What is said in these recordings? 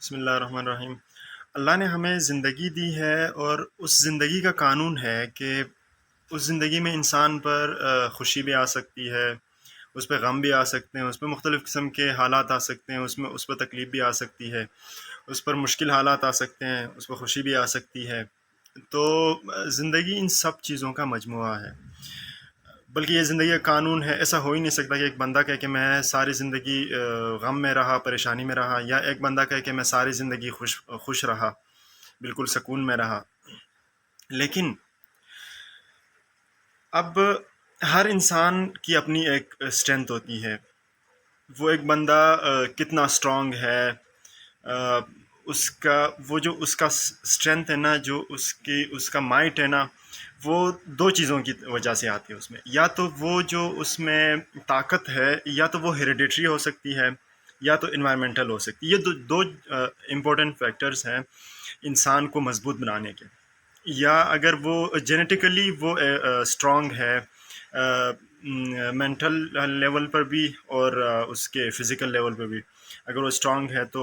بسم اللہ الرحمن الرحیم۔ اللہ نے ہمیں زندگی دی ہے، اور اس زندگی کا قانون ہے کہ اس زندگی میں انسان پر خوشی بھی آ سکتی ہے، اس پہ غم بھی آ سکتے ہیں، اس پہ مختلف قسم کے حالات آ سکتے ہیں، اس پہ تکلیف بھی آ سکتی ہے، اس پر مشکل حالات آ سکتے ہیں، اس پہ خوشی بھی آ سکتی ہے۔ تو زندگی ان سب چیزوں کا مجموعہ ہے، بلکہ یہ زندگی کا قانون ہے۔ ایسا ہو ہی نہیں سکتا کہ ایک بندہ کہے کہ میں ساری زندگی غم میں رہا، پریشانی میں رہا، یا ایک بندہ کہے کہ میں ساری زندگی خوش رہا، بالکل سکون میں رہا۔ لیکن اب ہر انسان کی اپنی ایک اسٹرینتھ ہوتی ہے۔ وہ ایک بندہ کتنا اسٹرانگ ہے، آ، اس کا اسٹرینتھ ہے نا، جو اس کا مائٹ ہے نا، وہ دو چیزوں کی وجہ سے آتی ہے اس میں۔ یا تو وہ جو اس میں طاقت ہے، یا تو وہ ہیریڈیٹری ہو سکتی ہے، یا تو انوائرمنٹل ہو سکتی ہے۔ یہ دو امپورٹنٹ فیکٹرز ہیں انسان کو مضبوط بنانے کے۔ یا اگر وہ جینیٹیکلی وہ اسٹرانگ ہے، مینٹل لیول پر بھی اور اس کے فزیکل لیول پہ بھی، اگر وہ اسٹرانگ ہے تو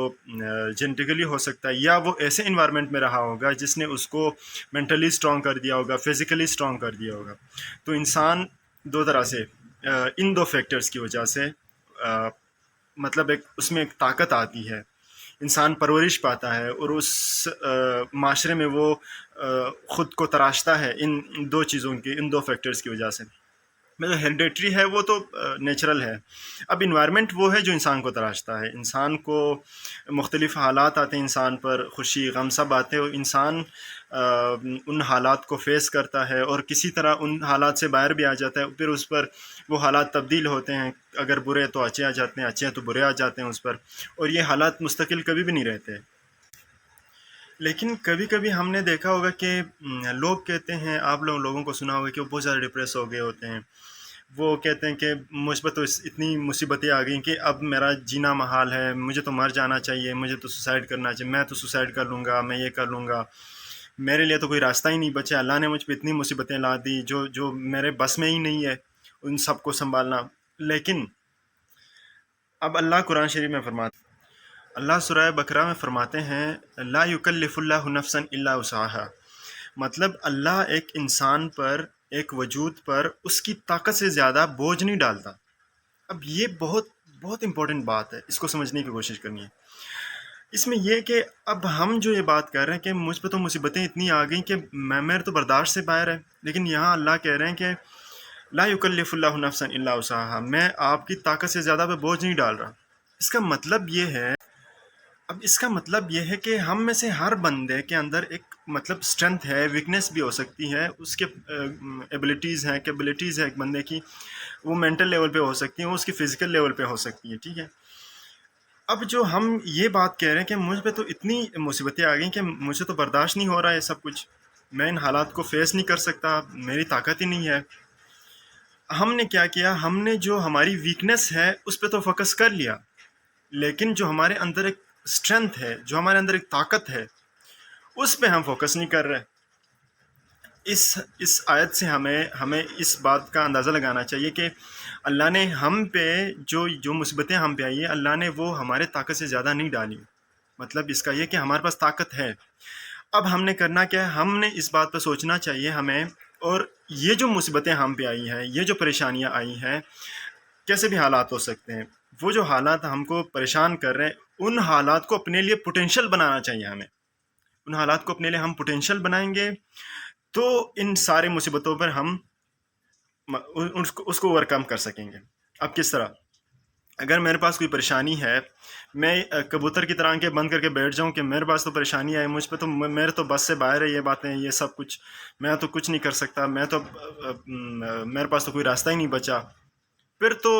جینیٹیکلی ہو سکتا ہے، یا وہ ایسے انوائرمنٹ میں رہا ہوگا جس نے اس کو مینٹلی اسٹرانگ کر دیا ہوگا، فزیکلی اسٹرانگ کر دیا ہوگا۔ تو انسان دو طرح سے ان دو فیکٹرز کی وجہ سے مطلب اس میں ایک طاقت آتی ہے، انسان پرورش پاتا ہے، اور اس معاشرے میں وہ خود کو تراشتا ہے ان دو چیزوں کی، ان دو فیکٹرز کی وجہ سے۔ مطلب ہیریڈیٹری ہے وہ تو نیچرل ہے۔ اب انوائرمنٹ وہ ہے جو انسان کو تراشتا ہے، انسان کو مختلف حالات آتے ہیں، انسان پر خوشی غم سب آتے ہیں، اور انسان ان حالات کو فیس کرتا ہے، اور کسی طرح ان حالات سے باہر بھی آ جاتا ہے۔ پھر اس پر وہ حالات تبدیل ہوتے ہیں، اگر برے تو اچھے آ جاتے ہیں، اچھے ہیں تو برے آ جاتے ہیں اس پر، اور یہ حالات مستقل کبھی بھی نہیں رہتے۔ لیکن کبھی کبھی ہم نے دیکھا ہوگا کہ لوگ کہتے ہیں، آپ لوگوں کو سنا ہوگا کہ وہ بہت زیادہ ڈپریس ہو گئے ہوتے ہیں۔ وہ کہتے ہیں کہ مجھ پر تو اتنی مصیبتیں آ گئیں کہ اب میرا جینا محال ہے، مجھے تو مر جانا چاہیے، مجھے تو سوسائڈ کرنا چاہیے، میں تو سوسائڈ کر لوں گا، میں یہ کر لوں گا، میرے لیے تو کوئی راستہ ہی نہیں بچا، اللہ نے مجھ پہ اتنی مصیبتیں لا دی جو میرے بس میں ہی نہیں ہے ان سب کو سنبھالنا۔ لیکن اب اللہ قرآن شریف میں فرماتا، اللہ سورہ بقرہ میں فرماتے ہیں، لا یکلف اللہ نفسا الا وسعها، مطلب اللہ ایک انسان پر، ایک وجود پر اس کی طاقت سے زیادہ بوجھ نہیں ڈالتا۔ اب یہ بہت بہت امپورٹنٹ بات ہے، اس کو سمجھنے کی کوشش کرنی ہے۔ اس میں یہ کہ اب ہم جو یہ بات کر رہے ہیں کہ مجھ پہ تو مصیبتیں اتنی آ گئیں کہ میرے تو برداشت سے باہر ہے، لیکن یہاں اللہ کہہ رہے ہیں کہ لا یکلف اللہ نفسا الا وسعها، میں آپ کی طاقت سے زیادہ پہ بوجھ نہیں ڈال رہا۔ اس کا مطلب یہ ہے، اب اس کا مطلب یہ ہے کہ ہم میں سے ہر بندے کے اندر ایک مطلب اسٹرینتھ ہے، ویکنیس بھی ہو سکتی ہے، اس کے ایبلٹیز ہیں، کیپبلٹیز ہے ایک بندے کی، وہ مینٹل لیول پہ ہو سکتی ہیں، وہ اس کی فزیکل لیول پہ ہو سکتی ہے، ٹھیک ہے۔ اب جو ہم یہ بات کہہ رہے ہیں کہ مجھ پہ تو اتنی مصیبتیں آ گئیں کہ مجھے تو برداشت نہیں ہو رہا ہے سب کچھ، میں ان حالات کو فیس نہیں کر سکتا، میری طاقت ہی نہیں ہے۔ ہم نے کیا کیا، ہم نے جو ہماری ویکنیس ہے اس پہ تو فوکس کر لیا، لیکن جو ہمارے اندر ایک اسٹرینتھ ہے، جو ہمارے اندر ایک طاقت ہے، اس پہ ہم فوکس نہیں کر رہے۔ اس آیت سے ہمیں اس بات کا اندازہ لگانا چاہیے کہ اللہ نے ہم پہ جو مصیبتیں ہم پہ آئی ہیں، اللہ نے وہ ہمارے طاقت سے زیادہ نہیں ڈالی۔ مطلب اس کا یہ کہ ہمارے پاس طاقت ہے۔ اب ہم نے کرنا کیا ہے، ہم نے اس بات پہ سوچنا چاہیے ہمیں، اور یہ جو مصیبتیں ہم پہ آئی ہیں، یہ جو پریشانیاں آئی ہیں، کیسے بھی حالات ہو سکتے ہیں، وہ جو حالات ہم کو پریشان کر رہے ہیں، ان حالات کو اپنے لیے پوٹینشیل بنانا چاہیے ہمیں۔ ان حالات کو اپنے لیے ہم پوٹینشیل بنائیں گے تو ان سارے مصیبتوں پر ہم اس کو اوورکم کر سکیں گے۔ اب کس طرح، اگر میرے پاس کوئی پریشانی ہے، میں کبوتر کی طرح آنکھیں بند کر کے بیٹھ جاؤں کہ میرے پاس تو پریشانی ہے، مجھ پہ تو میرے تو بس سے باہر ہے یہ باتیں، یہ سب کچھ، میں تو کچھ نہیں کر سکتا، میرے پاس تو کوئی راستہ ہی نہیں بچا، پھر تو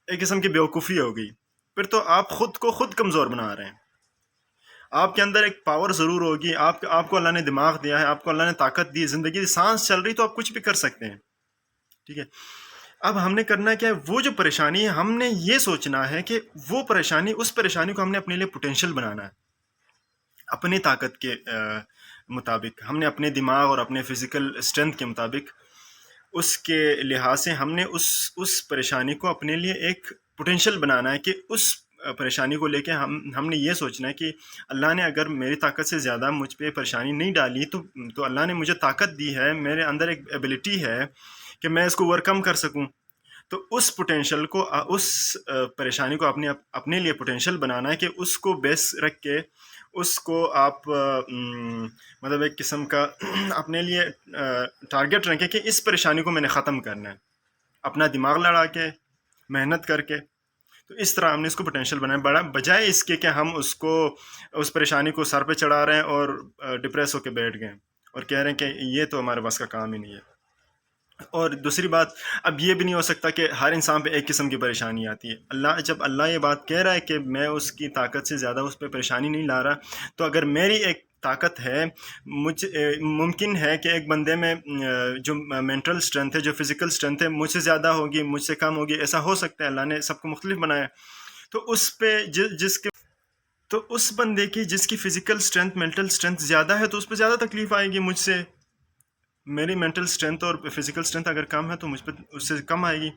ایک قسم کی بیوقوفی ہو گئی۔ پھر تو آپ خود کو خود کمزور بنا رہے ہیں۔ آپ کے اندر ایک پاور ضرور ہوگی، آپ کو اللہ نے دماغ دیا ہے، آپ کو اللہ نے طاقت دی، زندگی سانس چل رہی تو آپ کچھ بھی کر سکتے ہیں، ٹھیک ہے۔ اب ہم نے کرنا کیا ہے، وہ جو پریشانی ہے ہم نے یہ سوچنا ہے کہ وہ پریشانی، اس پریشانی کو ہم نے اپنے لیے پوٹینشیل بنانا ہے، اپنی طاقت کے مطابق، ہم نے اپنے دماغ اور اپنے فزیکل اسٹرینتھ کے مطابق، اس کے لحاظ سے ہم نے اس پریشانی کو اپنے لیے ایک پوٹینشیل بنانا ہے کہ پریشانی کو لے کے ہم نے یہ سوچنا ہے کہ اللہ نے اگر میری طاقت سے زیادہ مجھ پہ پریشانی نہیں ڈالی تو اللہ نے مجھے طاقت دی ہے، میرے اندر ایک ایبلٹی ہے کہ میں اس کو اوور کم کر سکوں. تو اس پوٹینشیل کو، اس پریشانی کو اپنے لیے پوٹینشیل بنانا ہے کہ اس کو بیس رکھ کے اس کو آپ مطلب ایک قسم کا اپنے لیے ٹارگیٹ رکھیں کہ اس پریشانی کو میں نے ختم کرنا ہے، اپنا دماغ لڑا کے، محنت کر کے. تو اس طرح ہم نے اس کو پوٹینشیل بنایا، بڑا بجائے اس کے کہ ہم اس پریشانی کو سر پہ چڑھا رہے ہیں اور ڈپریس ہو کے بیٹھ گئے اور کہہ رہے ہیں کہ یہ تو ہمارے بس کا کام ہی نہیں ہے. اور دوسری بات، اب یہ بھی نہیں ہو سکتا کہ ہر انسان پہ ایک قسم کی پریشانی آتی ہے. جب اللہ یہ بات کہہ رہا ہے کہ میں اس کی طاقت سے زیادہ اس پہ پریشانی نہیں لا رہا، تو اگر میری ایک طاقت ہے، ممکن ہے کہ ایک بندے میں جو مینٹل اسٹرینتھ ہے، جو فزیکل اسٹرینتھ ہے، مجھ سے زیادہ ہوگی، مجھ سے کم ہوگی، ایسا ہو سکتا ہے. اللہ نے سب کو مختلف بنایا. تو اس پہ تو اس بندے کی جس کی فزیکل اسٹرینتھ، مینٹل اسٹرینتھ زیادہ ہے، تو اس پہ زیادہ تکلیف آئے گی مجھ سے. میری مینٹل اسٹرینتھ اور فزیکل اسٹرینتھ اگر کم ہے تو مجھ پہ اس سے کم آئے گی.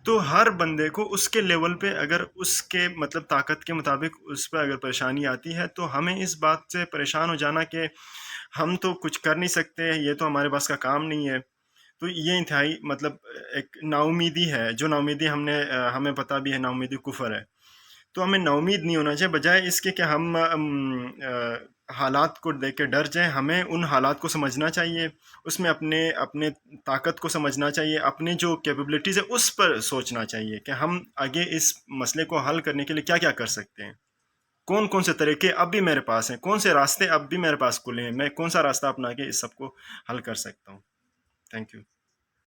تو ہر بندے کو اس کے لیول پہ، اگر اس کے مطلب طاقت کے مطابق اس پہ اگر پریشانی آتی ہے، تو ہمیں اس بات سے پریشان ہو جانا کہ ہم تو کچھ کر نہیں سکتے، یہ تو ہمارے پاس کا کام نہیں ہے، تو یہ انتہائی مطلب ایک نا امیدی ہے. جو نا امیدی ہمیں پتہ بھی ہے، نا امیدی کفر ہے. تو ہمیں نا امید نہیں ہونا چاہیے، بجائے اس کے کہ ہم حالات کو دیکھ کے ڈر جائیں. ہمیں ان حالات کو سمجھنا چاہیے، اس میں اپنے طاقت کو سمجھنا چاہیے، اپنے جو کیپیبلٹیز ہے اس پر سوچنا چاہیے کہ ہم آگے اس مسئلے کو حل کرنے کے لیے کیا کیا کر سکتے ہیں، کون کون سے طریقے اب بھی میرے پاس ہیں، کون سے راستے اب بھی میرے پاس کھلے ہیں، میں کون سا راستہ اپنا کے اس سب کو حل کر سکتا ہوں. Thank you.